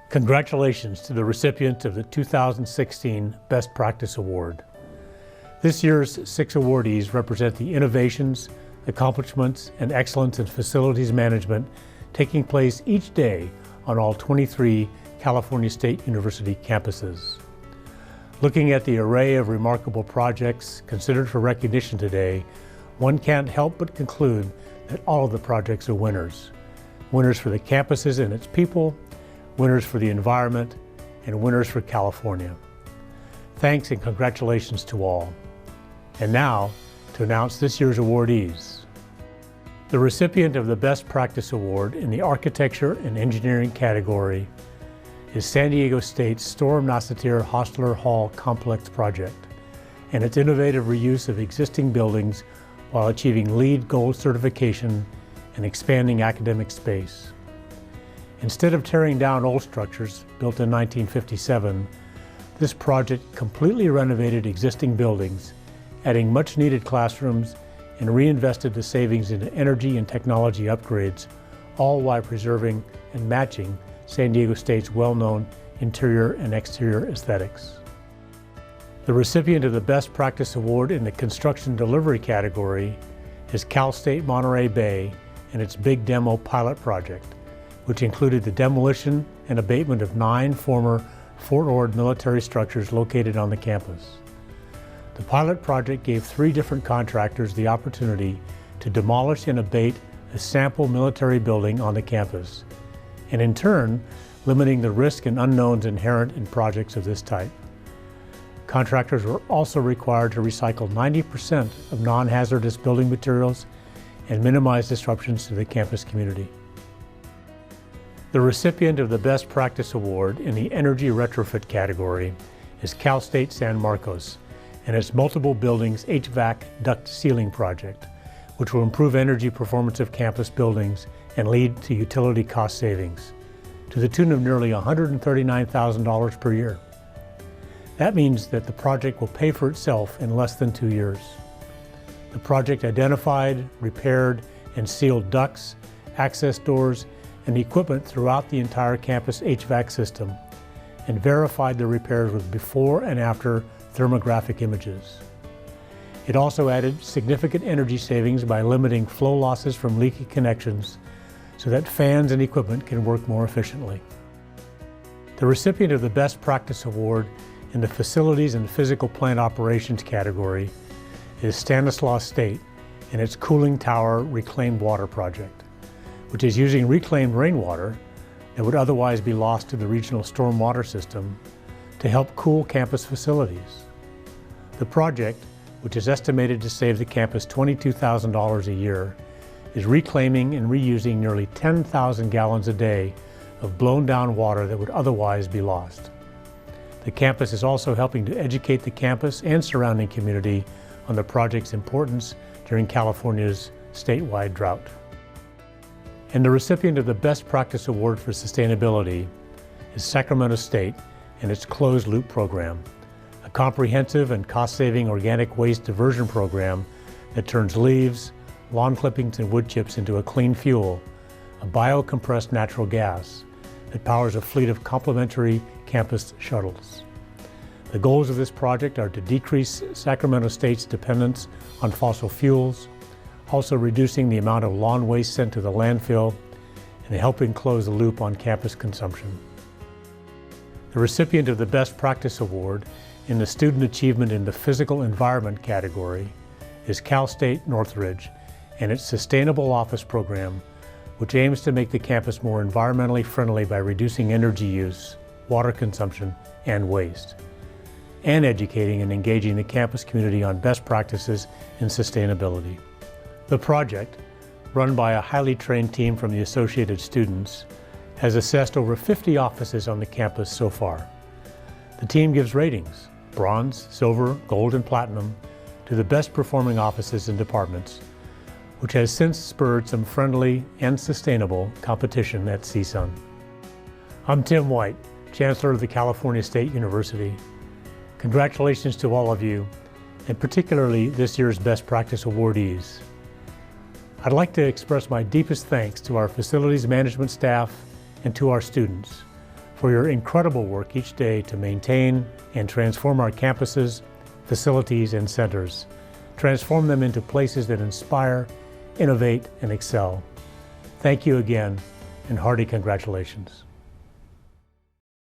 Congratulations to the recipients of the 2016 Best Practice Award. This year's 6 awardees represent the innovations, accomplishments, and excellence in facilities management taking place each day on all 23 California State University campuses. Looking at the array of remarkable projects considered for recognition today, one can't help but conclude that all of the projects are winners. Winners for the campuses and its people, winners for the environment, and winners for California. Thanks and congratulations to all. And now, to announce this year's awardees. The recipient of the Best Practice Award in the Architecture and Engineering category is San Diego State's Storm Nassatir Hostler Hall Complex project and its innovative reuse of existing buildings while achieving LEED Gold certification and expanding academic space. Instead of tearing down old structures built in 1957, this project completely renovated existing buildings, adding much-needed classrooms and reinvested the savings into energy and technology upgrades, all while preserving and matching San Diego State's well-known interior and exterior aesthetics. The recipient of the Best Practice Award in the Construction Delivery category is Cal State Monterey Bay and its Big Demo pilot project, which included the demolition and abatement of 9 former Fort Ord military structures located on the campus. The pilot project gave 3 different contractors the opportunity to demolish and abate a sample military building on the campus, and in turn, limiting the risk and unknowns inherent in projects of this type. Contractors were also required to recycle 90% of non-hazardous building materials and minimize disruptions to the campus community. The recipient of the Best Practice Award in the Energy Retrofit category is Cal State San Marcos and its multiple buildings HVAC duct sealing project, which will improve energy performance of campus buildings and lead to utility cost savings, to the tune of nearly $139,000 per year. That means that the project will pay for itself in less than 2 years. The project identified, repaired, and sealed ducts, access doors, and equipment throughout the entire campus HVAC system, and verified the repairs with before and after thermographic images. It also added significant energy savings by limiting flow losses from leaky connections so that fans and equipment can work more efficiently. The recipient of the Best Practice Award in the Facilities and Physical Plant Operations category is Stanislaus State and its Cooling Tower Reclaimed Water project, which is using reclaimed rainwater that would otherwise be lost to the regional stormwater system to help cool campus facilities. The project, which is estimated to save the campus $22,000 a year, is reclaiming and reusing nearly 10,000 gallons a day of blown down water that would otherwise be lost. The campus is also helping to educate the campus and surrounding community on the project's importance during California's statewide drought. And the recipient of the Best Practice Award for Sustainability is Sacramento State and its Closed Loop program, a comprehensive and cost-saving organic waste diversion program that turns leaves, lawn clippings, and wood chips into a clean fuel, a biocompressed natural gas that powers a fleet of complementary campus shuttles. The goals of this project are to decrease Sacramento State's dependence on fossil fuels, also reducing the amount of lawn waste sent to the landfill, and helping close the loop on campus consumption. The recipient of the Best Practice Award in the Student Achievement in the Physical Environment category is Cal State Northridge and its Sustainable Office program, which aims to make the campus more environmentally friendly by reducing energy use, water consumption, and waste, and educating and engaging the campus community on best practices in sustainability. The project, run by a highly trained team from the associated students, has assessed over 50 offices on the campus so far. The team gives ratings, bronze, silver, gold, and platinum, to the best performing offices and departments, which has since spurred some friendly and sustainable competition at CSUN. I'm Tim White, Chancellor of the California State University. Congratulations to all of you, and particularly this year's Best Practice awardees. I'd like to express my deepest thanks to our facilities management staff and to our students for your incredible work each day to maintain and transform our campuses, facilities, and centers. Transform them into places that inspire, innovate, and excel. Thank you again, and hearty congratulations.